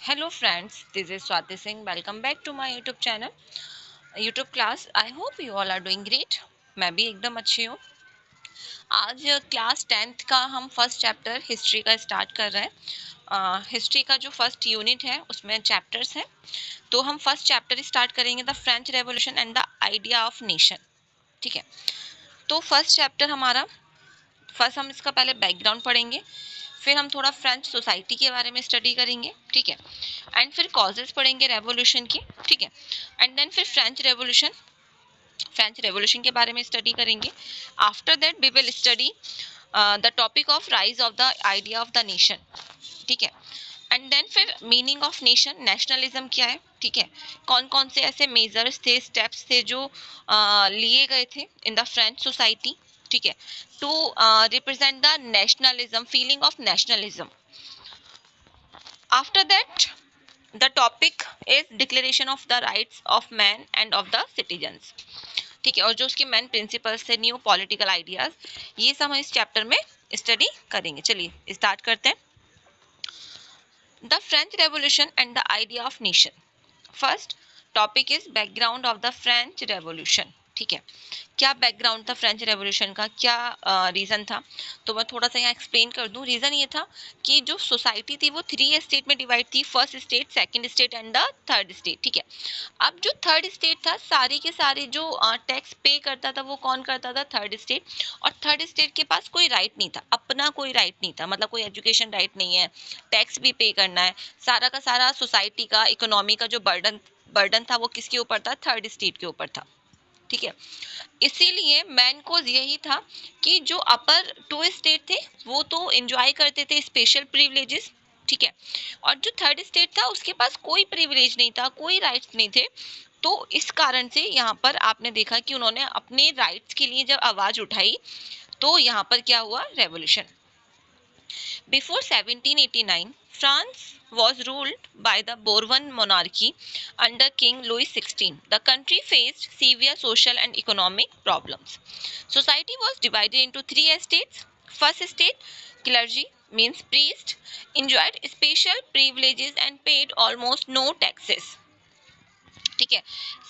Hello friends, this is Swati Singh. Welcome back to my YouTube channel, YouTube class. I hope you all are doing great. मैं भी एकदम अच्छी हूँ. आज class 10th का हम फर्स्ट चैप्टर हिस्ट्री का स्टार्ट कर रहे हैं. हिस्ट्री का जो फर्स्ट यूनिट है उसमें चैप्टर्स हैं. तो हम फर्स्ट चैप्टर स्टार्ट करेंगे the French revolution and the idea of nation. ठीक है. तो फर्स्ट चैप्टर हमारा फर्स्ट हम इसका पहले बैकग्राउंड पढ़ेंगे, फिर हम थोड़ा फ्रेंच सोसाइटी के बारे में स्टडी करेंगे. ठीक है. एंड फिर कॉजेज पढ़ेंगे रेवोल्यूशन की. ठीक है. एंड देन फिर फ्रेंच रेवोल्यूशन के बारे में स्टडी करेंगे. After that we will study the topic of rise of the idea of the nation. ठीक है. एंड देन फिर मीनिंग ऑफ नेशन, नेशनलिज्म क्या है. ठीक है. कौन कौन से ऐसे मेजर्स थे, स्टेप्स थे जो लिए गए थे इन द फ्रेंच सोसाइटी. ठीक है. To represent the nationalism, feeling of nationalism. After that the topic is declaration of the rights of man and of the citizens. ठीक है. और जो उसके मेन प्रिंसिपल्स थे, न्यू पॉलिटिकल आइडियाज, ये सब हम इस चैप्टर में स्टडी करेंगे. चलिए स्टार्ट करते हैं. The French revolution and the idea of nation. First topic is background of the French revolution. ठीक है. क्या बैकग्राउंड था फ्रेंच रेवोल्यूशन का, क्या रीज़न था, तो मैं थोड़ा सा यहाँ एक्सप्लेन कर दूँ. रीज़न ये था कि जो सोसाइटी थी वो 3 स्टेट में डिवाइड थी. First state, second state and the third state. ठीक है. अब जो थर्ड स्टेट था, सारे के सारे जो टैक्स पे करता था वो कौन करता था, थर्ड स्टेट. और थर्ड स्टेट के पास कोई राइट नहीं था, अपना कोई राइट नहीं था, मतलब कोई एजुकेशन राइट नहीं है, टैक्स भी पे करना है. सारा का सारा सोसाइटी का, इकोनॉमी का जो बर्डन था वो किसके ऊपर था, थर्ड स्टेट के ऊपर था. ठीक है. इसीलिए मैन को यही था कि जो अपर 2 स्टेट थे वो तो एंजॉय करते थे स्पेशल प्रिविलेजेस. ठीक है. और जो थर्ड स्टेट था उसके पास कोई प्रिविलेज नहीं था, कोई राइट्स नहीं थे. तो इस कारण से यहाँ पर आपने देखा कि उन्होंने अपने राइट्स के लिए जब आवाज उठाई तो यहाँ पर क्या हुआ, revolution. Before 1789, France was ruled by the Bourbon monarchy under King Louis XVI. The country faced severe social and economic problems. Society was divided into 3 estates. First estate, clergy, means priest, enjoyed special privileges and paid almost no taxes. ठीक है.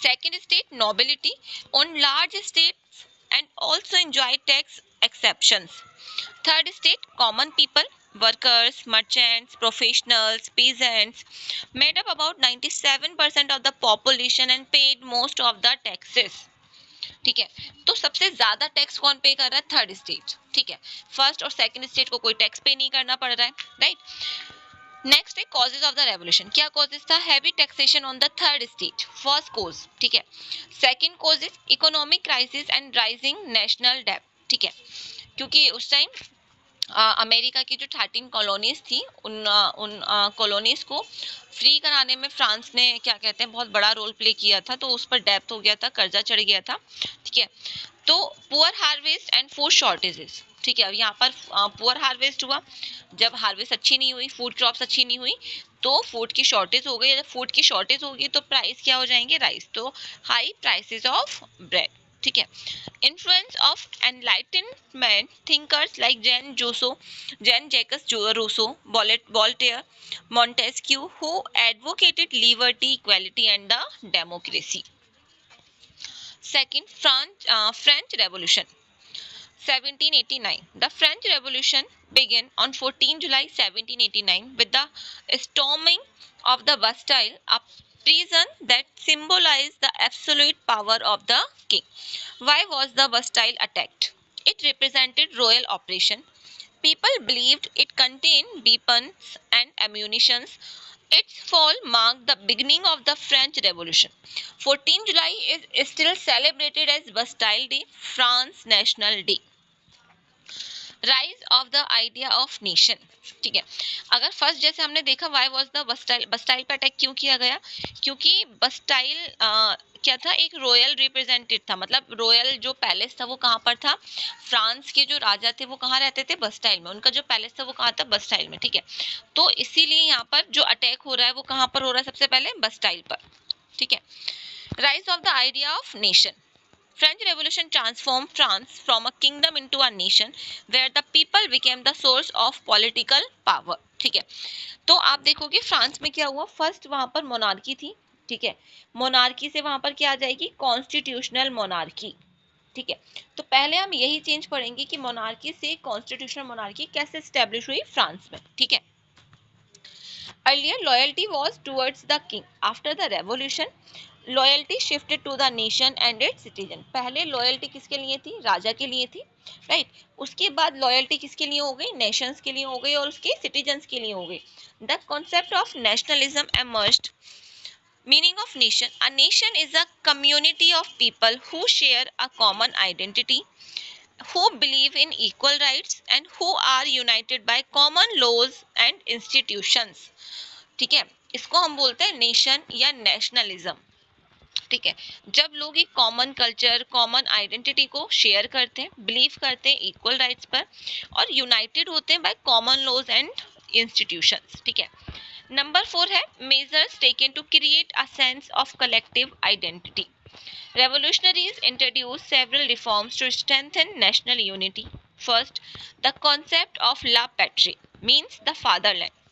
Second state, nobility, owned large estates and also enjoyed tax exceptions. Third state, common people, workers, merchants, professionals, peasants, made up about 97% of the population and paid most of the taxes. ठीक है. तो सबसे ज्यादा tax कौन पे कर रहा है, थर्ड स्टेट. ठीक है. फर्स्ट और सेकंड स्टेट को कोई टैक्स पे नहीं करना पड़ रहा है, राइट. नेक्स्ट है कॉजेज ऑफ द रेवोल्यूशन. क्या कॉजेज था, heavy taxation on the third state, first cause. ठीक है. Second cause is economic crisis and rising national डेब्ट. ठीक है. क्योंकि उस टाइम अमेरिका की जो 13 कॉलोनीज थी उन कॉलोनीज को फ्री कराने में फ्रांस ने क्या कहते हैं बहुत बड़ा रोल प्ले किया था. तो उस पर डेब्ट हो गया था, कर्जा चढ़ गया था. ठीक है. तो poor harvest and food shortages. ठीक है. अब यहाँ पर पुअर हार्वेस्ट हुआ, जब हार्वेस्ट अच्छी नहीं हुई, फूड क्रॉप्स अच्छी नहीं हुई, तो फूड की शॉर्टेज हो गई. जब फूड की शॉर्टेज होगी तो प्राइस क्या हो जाएंगे, राइस. तो हाई प्राइसेस ऑफ ब्रेड. ठीक है. Influence of Enlightenment thinkers like Jean Jacques Rousseau, Voltaire, Montesquieu, who advocated liberty, equality, and the democracy. Second, French Revolution. 1789. The French Revolution began on 14 July 1789 with the storming of the Bastille, a prison that symbolized the absolute power of the king. Why was the Bastille attacked? It represented royal oppression. People believed it contained weapons and ammunition. Its fall marked the beginning of the French Revolution. 14 July is still celebrated as Bastille Day, France National Day. Rise of the idea of nation. ठीक है. अगर first जैसे हमने देखा why was the बस्टाइल पे attack क्यों किया गया, क्योंकि बस्टाइल क्या था, एक रॉयल रिप्रेजेंटेटिव था. मतलब रॉयल जो पैलेस था वो कहाँ पर था, फ्रांस के जो राजा थे वो कहाँ रहते थे, बस्टाइल में. उनका जो पैलेस था वो कहाँ था, बस्टाइल में. ठीक है. तो इसीलिए यहाँ पर जो अटैक हो रहा है वो कहाँ पर हो रहा है, सबसे पहले बस्टाइल पर. ठीक है. Rise of the idea of nation. French Revolution transformed France from a kingdom into a nation where the people became the source of political power. ठीक है. तो आप देखोगे फ्रांस में क्या हुआ, फर्स्ट वहां पर मोनार्की थी, ठीक है, मोनार्की से वहां पर क्या आ जाएगी, कॉन्स्टिट्यूशनल मोनार्की, ठीक है। तो पहले हम यही चेंज पढ़ेंगे कि मोनार्की से कॉन्स्टिट्यूशनल मोनार्की कैसे स्टैब्लिश हुई फ्रांस में, ठीक है। Earlier, loyalty was towards the king. After the revolution, loyalty shifted to the nation and its citizen. पहले loyalty किसके लिए थी, राजा के लिए थी, राइट right? उसके बाद loyalty किसके लिए हो गई, nations के लिए हो गई और उसके citizens के लिए हो गई. The concept of nationalism emerged. Meaning of nation: a nation is a community of people who share a common identity, who believe in equal rights and who are united by common laws and institutions. ठीक है, इसको हम बोलते हैं nation या nationalism, ठीक है। जब लोग एक कॉमन कल्चर, कॉमन आइडेंटिटी को शेयर करते हैं, बिलीव करते हैं इक्वल राइट्स पर और यूनाइटेड होते हैं by common laws and institutions, ठीक है। नंबर 4 है measures taken to create a sense of collective identity. Revolutionaries introduced several reforms to strengthen national unity. First, the concept of la patrie means the fatherland.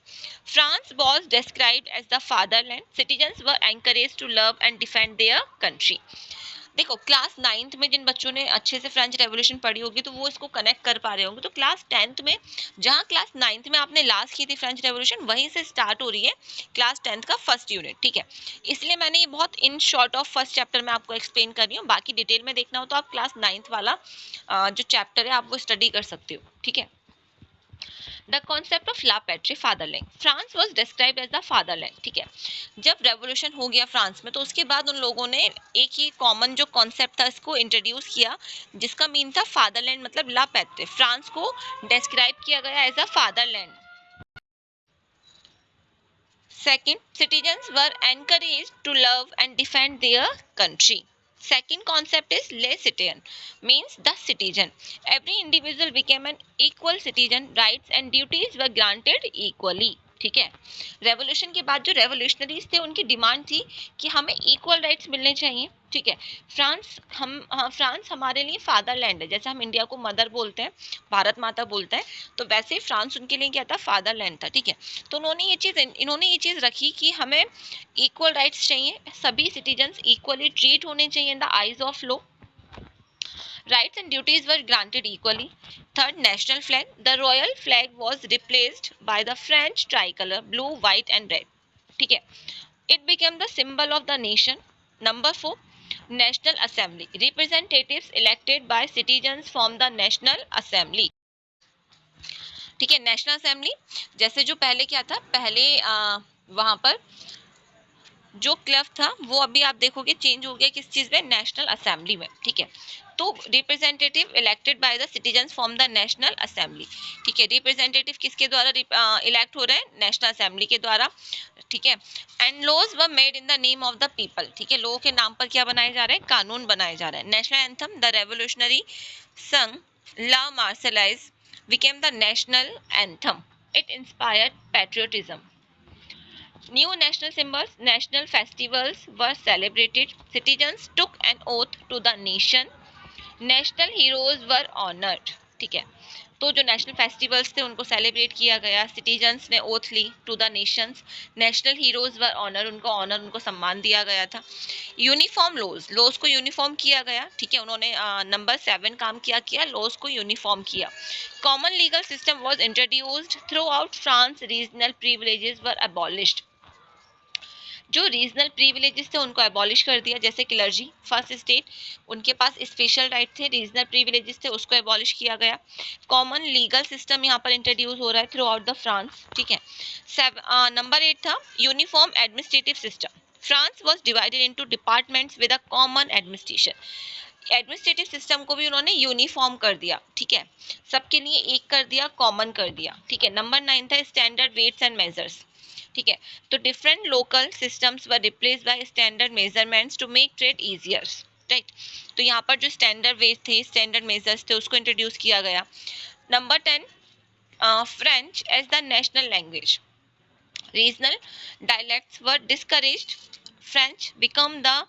France was described as the fatherland. Citizens were encouraged to love and defend their country. देखो class 9th में जिन बच्चों ने अच्छे से French revolution पढ़ी होगी तो वो इसको कनेक्ट कर पा रहे होंगे। तो क्लास 10th में, जहाँ क्लास 9th में आपने लास्ट की थी फ्रेंच रेवोल्यूशन, वहीं से स्टार्ट हो रही है क्लास 10th का फर्स्ट यूनिट, ठीक है। इसलिए मैंने ये बहुत in short of first chapter में आपको एक्सप्लेन कर रही हूँ। बाकी डिटेल में देखना हो तो आप क्लास 9th वाला जो चैप्टर है आप वो स्टडी कर सकते हो, ठीक है। The concept of la patrie fatherland. France was describe as the fatherland, ठीक है। जब रेवोल्यूशन हो गया फ्रांस में तो उसके बाद उन लोगों ने एक ही कॉमन जो कॉन्सेप्ट था इसको इंट्रोड्यूस किया जिसका मीन था फादरलैंड, मतलब ला पैट्री. फ्रांस को डिस्क्राइब किया गया as a fatherland. Second, citizens were encouraged to love and defend their country. Second concept is les citoyen, means the citizen. Every individual became an equal citizen. Rights and duties were granted equally. ठीक है, revolution के बाद जो revolutionaries थे उनकी demand थी कि हमें इक्वल राइट्स मिलने चाहिए, ठीक है। फ्रांस हमारे लिए फादरलैंड है, जैसे हम इंडिया को मदर बोलते हैं, भारत माता बोलते हैं, तो वैसे ही फ्रांस उनके लिए क्या था, फादरलैंड था, ठीक है। तो इन्होंने ये चीज रखी कि हमें इक्वल राइट्स चाहिए, सभी सिटीजन्स इक्वली ट्रीट होने चाहिए in the eyes of law. Rights and duties were granted equally. Third, national flag. The royal flag was replaced by the French tricolor, blue, white and red. ठीक है, it became the symbol of the nation. Number 4, National Assembly. Representatives elected by citizens form the National Assembly. ठीक है, national assembly जैसे जो पहले क्या था, पहले वहां पर जो क्लब था वो अभी आप देखोगे चेंज हो गया किस चीज में, नेशनल असेंबली में, ठीक है। तो representative elected by the citizens from the national assembly, ठीक है। रिप्रेजेंटेटिव किसके द्वारा इलेक्ट हो रहे हैं, नेशनल असेंबली के द्वारा, ठीक है। And laws were made in the name of the people, ठीक है। लोगों के नाम पर क्या बनाए जा रहे हैं, कानून बनाए जा रहे हैं. नेशनल एंथम, द रेवोल्यूशनरी संग ला मार्शलाइज became the national anthem. It inspired patriotism. New national symbols, national festivals were celebrated. Citizens took an oath to the nation. National heroes were honored. ठीक है, तो जो नेशनल फेस्टिवल्स थे उनको celebrate किया गया, citizens ने ओथ ली to the nations, national heroes were honour, उनको सम्मान दिया गया था. यूनिफॉर्म लॉज को यूनिफॉर्म किया गया, ठीक है। उन्होंने नंबर 7 काम किया लॉज को यूनिफॉर्म किया. Common legal system was introduced through out France. Regional privileges were abolished. जो रीजनल प्रिविलेजेस थे उनको अबॉलिश कर दिया, जैसे क्लर्जी फर्स्ट स्टेट, उनके पास स्पेशल राइट थे, रीजनल प्रिविलेजेस थे, उसको अबॉलिश किया गया. कॉमन लीगल सिस्टम यहाँ पर इंट्रोड्यूस हो रहा है थ्रू आउट द फ्रांस, ठीक है. नंबर 8 था uniform administrative system. France was divided into departments with a common administration. Administrative system को भी उन्होंने यूनिफॉर्म कर दिया, ठीक है, सबके लिए एक कर दिया, कॉमन कर दिया, ठीक है. नंबर 9 था स्टैंडर्ड वेट्स एंड मेजर्स, ठीक है। तो different local systems were replaced by standard measurements to make trade easier, right. तो यहाँ पर जो स्टैंडर्ड वेट थे, स्टैंडर्ड मेजर्स थे, उसको इंट्रोड्यूस किया गया. Number 10, French as the national language. Regional dialects were discouraged. French become the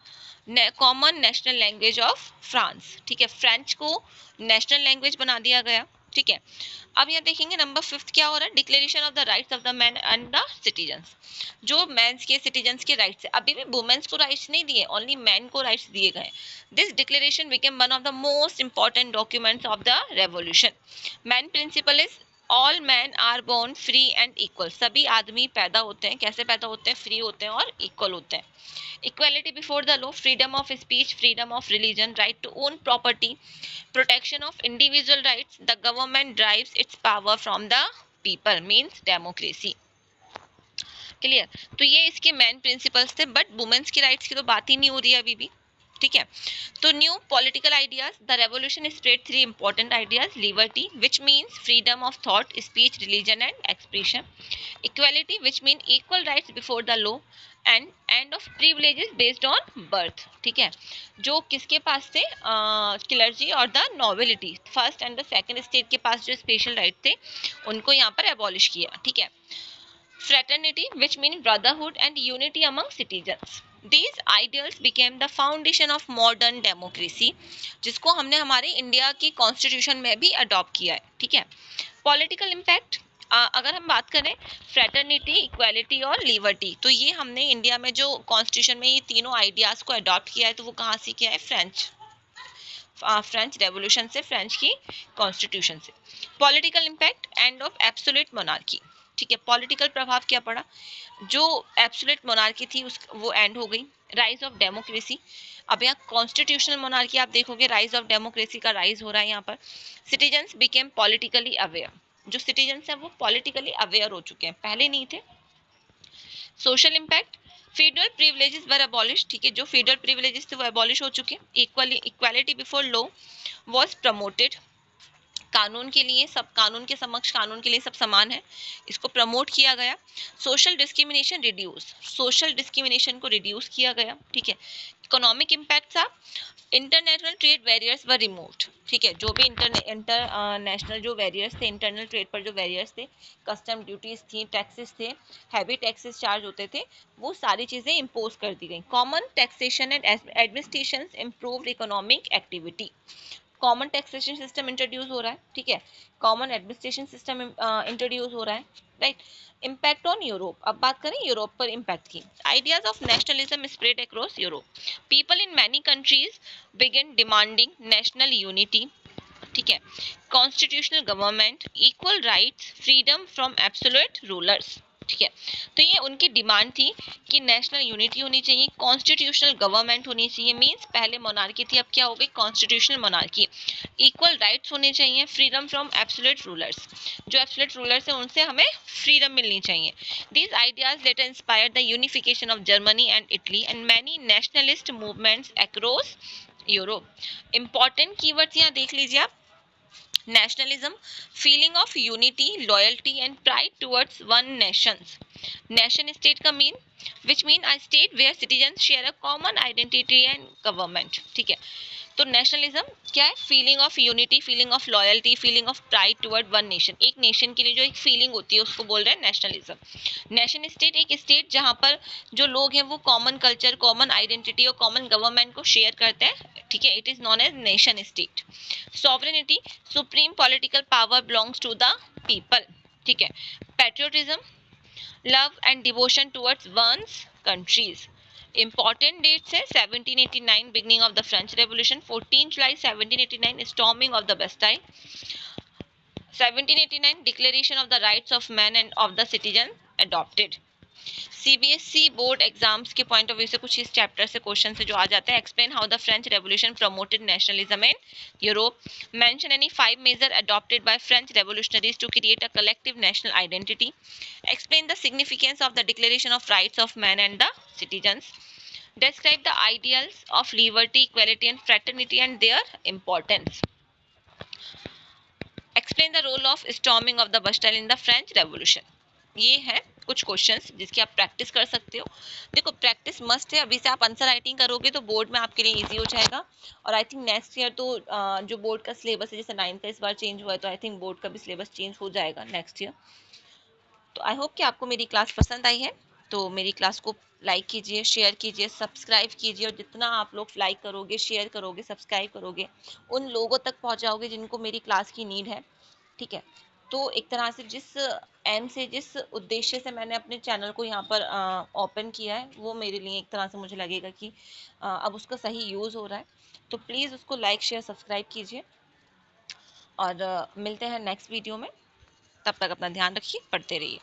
common national language of France, ठीक है। फ्रेंच को नेशनल लैंग्वेज बना दिया गया, ठीक है। अब यहाँ देखेंगे नंबर 5 क्या हो रहा है, declaration of the rights of the man and the citizens. जो मेंस के सिटीजन्स के राइट्स है, अभी भी वुमेन्स को राइट्स नहीं दिए, ओनली मैन को राइट्स दिए गए। This declaration became one of the most important documents of the revolution. Main principle is all man are born free and equal. सभी आदमी पैदा होते हैं, कैसे पैदा होते हैं, फ्री होते हैं और इक्वल होते हैं। Equality before the law, freedom of speech, freedom of religion, right to own property, protection of individual rights. The government derives its power from the people, means democracy. Clear. तो ये इसके main principles थे, but women's की rights की तो बात ही नहीं हो रही है अभी भी, ठीक है। तो new political ideas, the revolution spread 3 important ideas, liberty which means freedom of thought, speech, religion and expression, equality which mean equal rights before the law, and end of privileges based on birth, ठीक है। जो किसके पास थे, clergy और the nobility, first and the second state के पास जो special right थे उनको यहाँ पर एबॉलिश किया, ठीक है। fraternity which mean brotherhood and unity among citizens. These ideals became the foundation of modern democracy, जिसको हमने हमारे इंडिया की कॉन्स्टिट्यूशन में भी अडॉप्ट किया है, ठीक है। पॉलिटिकल इम्पैक्ट, अगर हम बात करें फ्रेटर्निटी, इक्वालिटी और लिबर्टी, तो ये हमने इंडिया में जो कॉन्स्टिट्यूशन में ये तीनों आइडियाज को अडॉप्ट किया है, तो वो कहाँ से किया है, फ्रेंच रेवोल्यूशन से, फ्रेंच की कॉन्स्टिट्यूशन से। Political impact, end of absolute monarchy, ठीक है। पॉलिटिकल प्रभाव क्या पड़ा, जो एब्सोल्यूट मोनार्की थी उस वो एंड हो गई। राइज ऑफ डेमोक्रेसी, अब यहाँ कॉन्स्टिट्यूशनल मोनार्की आप देखोगे, राइज ऑफ डेमोक्रेसी का राइज हो रहा है यहाँ पर। सिटीजन्स बिकेम पॉलिटिकली अवेयर, जो सिटीजन्स हैं वो पॉलिटिकली अवेयर हो चुके हैं, पहले नहीं थे। सोशल इम्पैक्ट, फेडरल प्रिविलेजेस वर अबॉलिश, ठीक है। जो फेडरल प्रिविलेजेस थे वो अबॉलिश हो चुके। Equality before law was promoted, कानून के लिए सब, कानून के समक्ष, कानून के लिए सब समान है, इसको प्रमोट किया गया। Social discrimination reduce, social discrimination को रिड्यूस किया गया, ठीक है। इकोनॉमिक इम्पैक्ट था, इंटरनेशनल ट्रेड बैरियर्स वर रिमूव्ड, ठीक है। जो भी इंटरनेशनल जो बैरियर्स थे, इंटरनल ट्रेड पर जो बैरियर्स थे, कस्टम ड्यूटीज थी, टैक्सेस थे, हैवी टैक्सेस चार्ज होते थे, वो सारी चीजें इम्पोज कर दी गई। Common taxation and administration improved economic activity, common taxation system introduce हो रहा है, ठीक है। कॉमन एडमिनिस्ट्रेशन सिस्टम इंट्रोड्यूस हो रहा है, राइट। इम्पैक्ट ऑन यूरोप, अब बात करें यूरोप पर इम्पैक्ट की। Ideas of nationalism spread across Europe, people in many countries begin demanding national unity, ठीक है, constitutional government, equal rights, freedom from absolute rulers, ठीक है। तो ये उनकी डिमांड थी कि नेशनल यूनिटी होनी चाहिए, कॉन्स्टिट्यूशनल गवर्नमेंट होनी चाहिए, मींस पहले मोनार्की थी, अब क्या हो गई, कॉन्स्टिट्यूशनल मोनार्की। इक्वल राइट्स होने चाहिए, फ्रीडम फ्रॉम एब्सोल्यूट रूलर्स, जो एब्सोल्यूट रूलर्स हैं उनसे हमें फ्रीडम मिलनी चाहिए। These ideas later inspired the unification of Germany and Italy and many nationalist movements across Europe. Important keywords यहाँ देख लीजिए आप, nationalism, feeling of unity, loyalty and pride towards one nations. Nation state का mean, which mean a state where citizens share a common identity and government, ठीक है। तो nationalism क्या है, feeling of unity, feeling of loyalty, feeling of pride toward one nation, एक nation के लिए जो एक फीलिंग होती है उसको बोल रहे हैं नेशनलिज्म। नेशन स्टेट, एक स्टेट जहां पर जो लोग हैं वो कॉमन कल्चर, कॉमन आइडेंटिटी और कॉमन गवर्नमेंट को शेयर करते हैं, ठीक है, it is known as nation state. Sovereignty, supreme political power belongs to the people, ठीक है। Patriotism, love and devotion towards one's countries. Important dates है 1789 beginning of the French Revolution, 14 July 1789 storming of the Bastille, 1789 Declaration of the Rights of Man and of the Citizen adopted। CBSE board exams के point of view से कुछ इस chapter से question से जो आ जाता है, explain how the French revolution promoted nationalism in Europe, mention any 5 major adopted by French revolutionaries to create a collective national identity, explain the significance of the declaration of rights of man and the citizens, describe the ideals of liberty, equality and fraternity and their importance, explain the role of storming of the Bastille in the French Revolution। ये है कुछ questions जिसकी आप practice कर सकते हो। देखो practice must है, अभी से आप आंसर राइटिंग करोगे तो बोर्ड में आपके लिए इजी हो जाएगा। और आई थिंक नेक्स्ट ईयर तो जो बोर्ड का सिलेबस है, जैसे 9th का इस बार चेंज हुआ है, तो आई थिंक बोर्ड का भी सिलेबस चेंज हो जाएगा नेक्स्ट ईयर। तो आई होप कि आपको मेरी क्लास पसंद आई है, तो मेरी क्लास को लाइक कीजिए, शेयर कीजिए, सब्सक्राइब कीजिए, और जितना आप लोग लाइक करोगे, शेयर करोगे, सब्सक्राइब करोगे, उन लोगों तक पहुंचाओगे जिनको मेरी क्लास की नीड है। ठीक है। तो एक तरह से जिस एम से, जिस उद्देश्य से मैंने अपने चैनल को यहाँ पर ओपन किया है, वो मेरे लिए एक तरह से मुझे लगेगा कि अब उसका सही यूज़ हो रहा है। तो प्लीज़ उसको लाइक शेयर सब्सक्राइब कीजिए, और मिलते हैं नेक्स्ट वीडियो में। तब तक अपना ध्यान रखिए, पढ़ते रहिए।